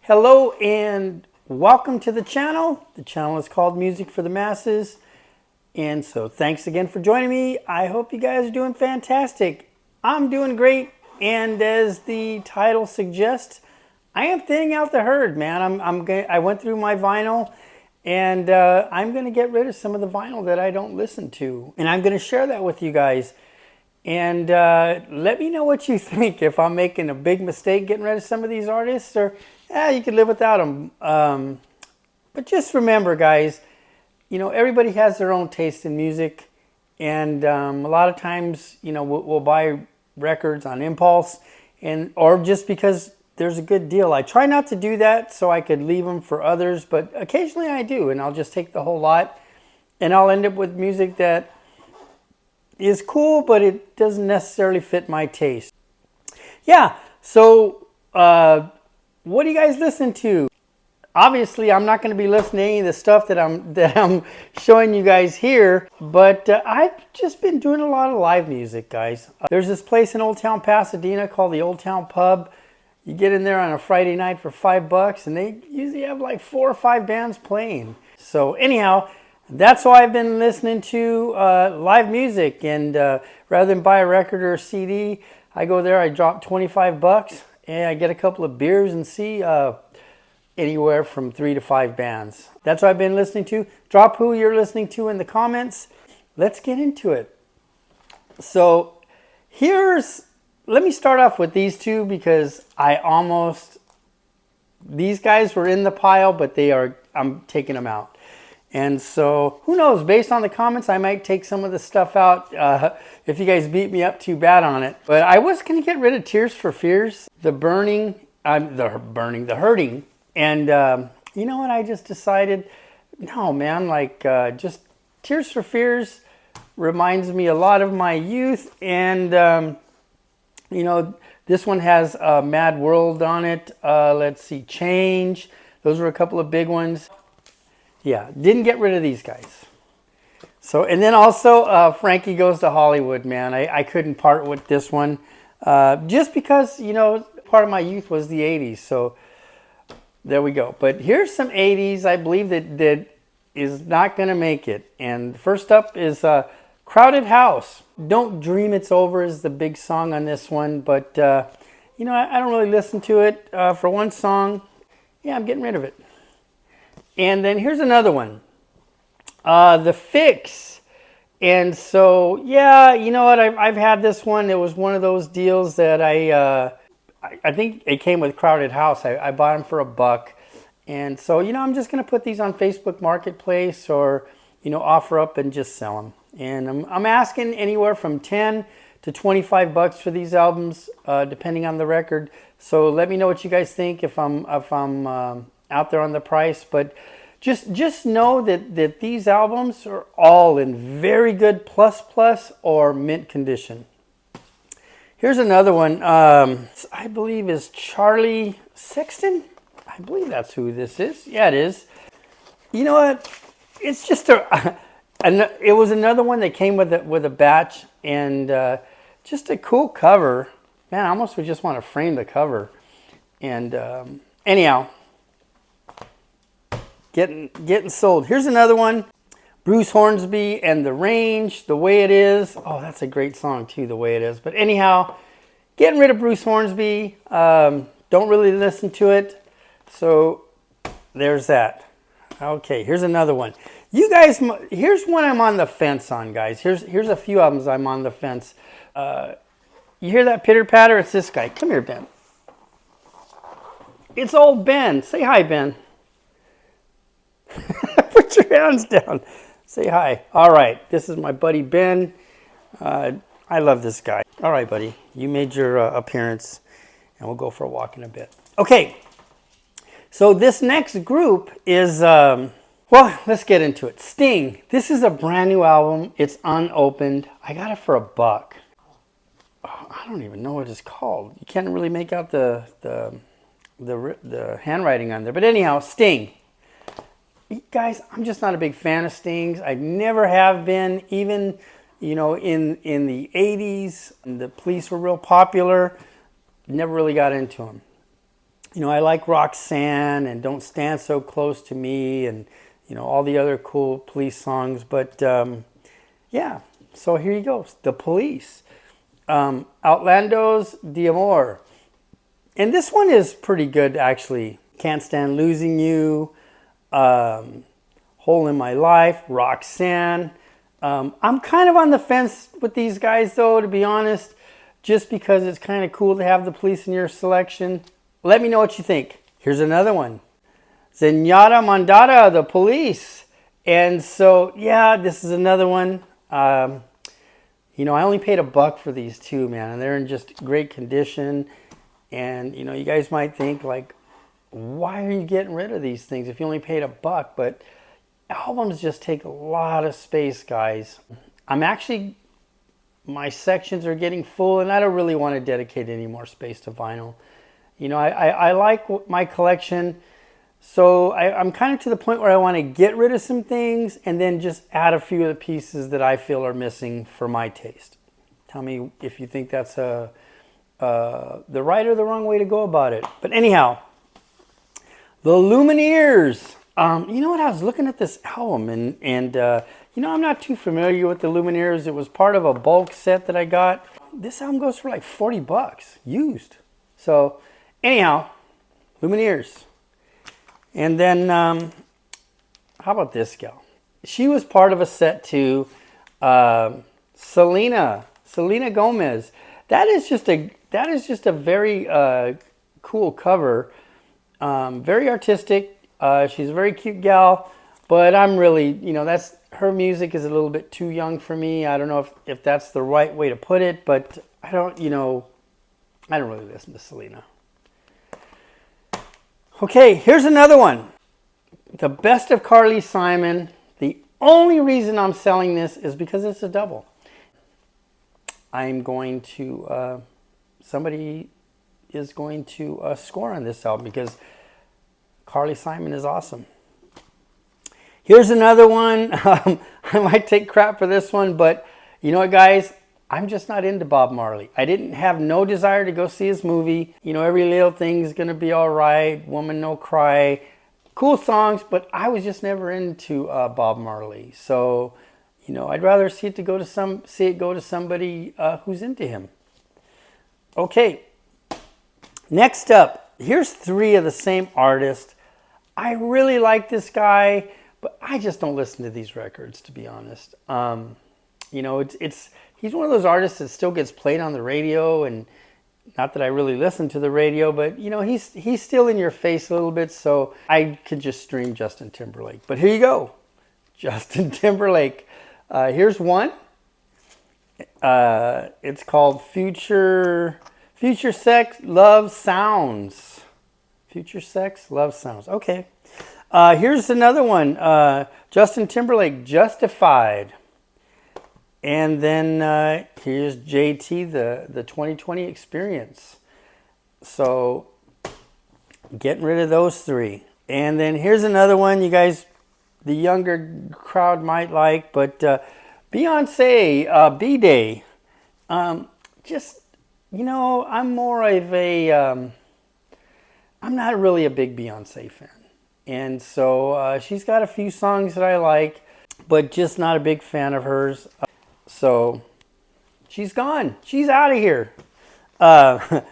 Hello and welcome to the channel. The channel is called Music for the Masses. And so thanks again for joining me. I hope you guys are doing fantastic. I'm doing great. And as the title suggests, I am thinning out the herd, man. I went through my vinyl and I'm going to get rid of some of the vinyl that I don't listen to. And I'm going to share that with you guys. And let me know what you think, if I'm making a big mistake getting rid of some of these artists, or you could live without them. But just remember, guys, you know, everybody has their own taste in music. And a lot of times, you know, we'll buy records on impulse, or just because there's a good deal. I try not to do that so I could leave them for others, but occasionally I do, and I'll just take the whole lot. And I'll end up with music that is cool, but it doesn't necessarily fit my taste. Yeah, so what do you guys listen to? Obviously, I'm not going to be listening to any of the stuff that I'm showing you guys here, but I've just been doing a lot of live music, guys. There's this place in Old Town Pasadena called the Old Town Pub. You get in there on a Friday night for $5, and they usually have like 4 or 5 bands playing. So anyhow, that's why I've been listening to live music, and rather than buy a record or a CD, I go there, I drop $25, and I get a couple of beers and see anywhere from 3 to 5 bands. That's what I've been listening to. Drop who you're listening to in the comments. Let's get into it. So let me start off with these two, because these guys were in the pile, but I'm taking them out. And so, who knows, based on the comments, I might take some of the stuff out if you guys beat me up too bad on it. But I was going to get rid of Tears for Fears, the Hurting. And you know what, I just decided, no, man, just Tears for Fears reminds me a lot of my youth. And, you know, this one has Mad World on it. Let's see, Change. Those were a couple of big ones. Yeah, didn't get rid of these guys. So, and then also Frankie Goes to Hollywood, man. I couldn't part with this one. Just because, you know, part of my youth was the 80s. So there we go. But here's some 80s, I believe, that is not going to make it. And first up is Crowded House. Don't Dream It's Over is the big song on this one. But, you know, I don't really listen to it. For one song, yeah, I'm getting rid of it. And then here's another one, The Fix. And so, yeah, you know what, I've had this one. It was one of those deals that I think it came with Crowded House. I bought them for $1. And so, you know, I'm just going to put these on Facebook Marketplace, or, you know, offer up and just sell them. And I'm asking anywhere from $10 to $25 for these albums, depending on the record. So let me know what you guys think if I'm out there on the price. But just know that these albums are all in very good plus or mint condition. Here's another one, I believe is Charlie Sexton. I believe that's who this is. Yeah, it is. You know what, it's just it was another one that came with a batch, and just a cool cover. Man, I almost would just want to frame the cover. And anyhow, getting sold. Here's another one, Bruce Hornsby and The Range, The Way It Is. Oh, that's a great song too, The Way It Is. But anyhow, getting rid of Bruce Hornsby. Don't really listen to it. So there's that. Okay, here's another one. You guys, here's one I'm on the fence on, guys. Here's a few albums I'm on the fence. You hear that pitter patter? It's this guy. Come here, Ben. It's old Ben. Say hi, Ben. Put your hands down. Say hi. All right. This is my buddy Ben. I love this guy. All right, buddy. You made your appearance, and we'll go for a walk in a bit. Okay. So this next group is, well, let's get into it. Sting. This is a brand new album. It's unopened. I got it for $1. Oh, I don't even know what it's called. You can't really make out the handwriting on there. But anyhow, Sting. Guys, I'm just not a big fan of Sting's. I never have been. Even, you know, in the 80s, the Police were real popular. Never really got into them. I like Roxanne and Don't Stand So Close to Me and, all the other cool Police songs. But yeah, so here you go. The Police. Outlandos d'Amor. And this one is pretty good, actually. Can't Stand Losing You. Hole in My Life. Roxanne. I'm kind of on the fence with these guys, though, to be honest, just because it's kind of cool to have the Police in your selection. Let me know what you think. Here's another one. Zenyatta Mondatta, The Police. And so, yeah, this is another one. I only paid $1 for these two, man, and they're in just great condition. And, you guys might think, like, why are you getting rid of these things if you only paid $1? But albums just take a lot of space, guys. My sections are getting full, and I don't really want to dedicate any more space to vinyl. I like my collection, so I'm kind of to the point where I want to get rid of some things and then just add a few of the pieces that I feel are missing for my taste. Tell me if you think that's the right or the wrong way to go about it. But anyhow, the Lumineers. You know what? I was looking at this album, and I'm not too familiar with the Lumineers. It was part of a bulk set that I got. This album goes for like $40 used. So anyhow, Lumineers. And then, how about this gal? She was part of a set too. Selena Gomez. That is just a very cool cover. Very artistic. She's a very cute gal, but I'm really, that's her music is a little bit too young for me. I don't know if that's the right way to put it, but I don't really listen to Selena. Okay, here's another one. The Best of Carly Simon. The only reason I'm selling this is because it's a double. I'm going to, somebody is going to score on this album because Carly Simon is awesome. Here's another one. I might take crap for this one, but you know what, guys? I'm just not into Bob Marley. I didn't have no desire to go see his movie. Every little thing's going to be all right. Woman No Cry. Cool songs, but I was just never into Bob Marley. So, I'd rather see it go to somebody who's into him. Okay. Next up, here's 3 of the same artist. I really like this guy, but I just don't listen to these records, to be honest. He's one of those artists that still gets played on the radio, and not that I really listen to the radio, but he's still in your face a little bit, so I could just stream Justin Timberlake. But here you go, Justin Timberlake. Here's one. It's called Future Sex Love Sounds. Future Sex Love Sounds. Okay. Here's another one. Justin Timberlake, Justified. And then here's JT, the 2020 Experience. So getting rid of those 3. And then here's another one you guys, the younger crowd might like, but Beyonce, B-Day. I'm more of I'm not really a big Beyonce fan. And so she's got a few songs that I like, but just not a big fan of hers. So she's gone. She's out of here. I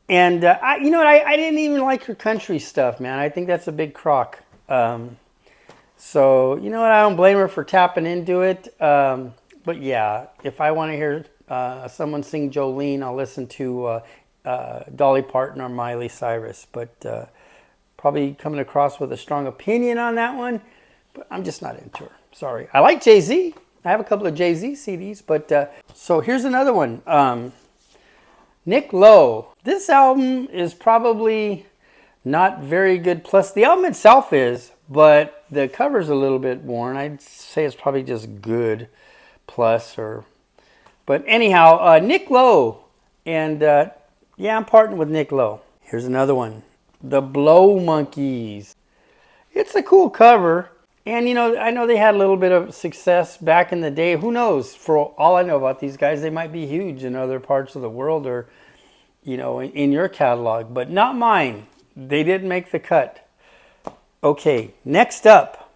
didn't even like her country stuff, man. I think that's a big crock. So, I don't blame her for tapping into it. But yeah, if I want to hear someone sing Jolene, I'll listen to Dolly Parton or Miley Cyrus. But probably coming across with a strong opinion on that one. But I'm just not into her. Sorry. I like Jay-Z. I have a couple of Jay-Z CDs. But so here's another one. Nick Lowe. This album is probably not very good. Plus, the album itself is, but the cover's a little bit worn. I'd say it's probably just good plus or... But anyhow, Nick Lowe. And yeah, I'm partnering with Nick Lowe. Here's another one. The Blow Monkeys. It's a cool cover. And, I know they had a little bit of success back in the day. Who knows? For all I know about these guys, they might be huge in other parts of the world or, in your catalog. But not mine. they didn't make the cut. Okay, next up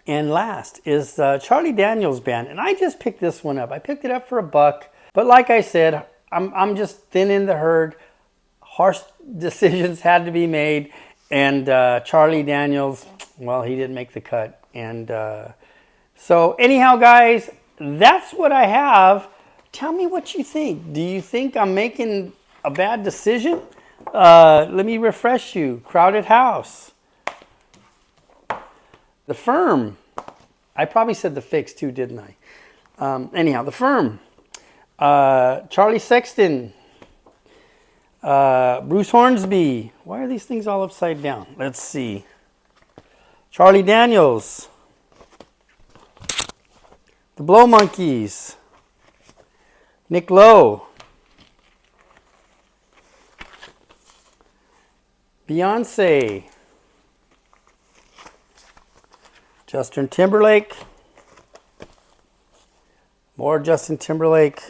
and last is Charlie Daniels Band, and I just picked this one up. I picked it up for $1, but like I said, I'm just thinning the herd. Harsh decisions had to be made, and Charlie Daniels, well, he didn't make the cut. And so anyhow, guys, that's what I have. Tell me what you think. Do you think I'm making a bad decision? Let me refresh you. Crowded House. The Firm. I probably said The Fix too, didn't I? Anyhow, The Firm. Charlie Sexton. Bruce Hornsby. Why are these things all upside down? Let's see. Charlie Daniels. The Blow Monkeys. Nick Lowe. Beyonce. Justin Timberlake. More Justin Timberlake.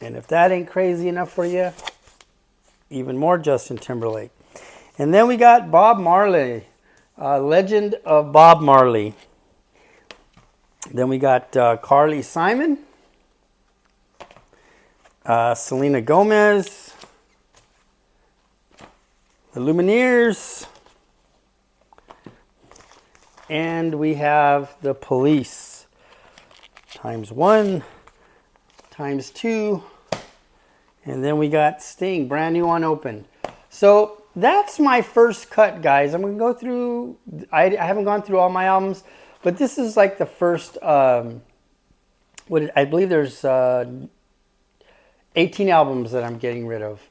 And if that ain't crazy enough for you, even more Justin Timberlake. And then we got Bob Marley, Legend of Bob Marley. Then we got Carly Simon, Selena Gomez, the Lumineers, and we have the Police. ×1, ×2, and then we got Sting, brand new unopened. So that's my first cut, guys. I'm going to go through, I haven't gone through all my albums, but this is like the first, I believe there's 18 albums that I'm getting rid of.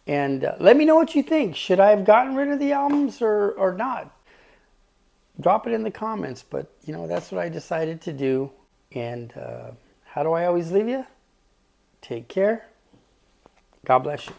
And let me know what you think. Should I have gotten rid of the albums or not? Drop it in the comments, but you know, that's what I decided to do. And how do I always leave you? Take care. God bless you.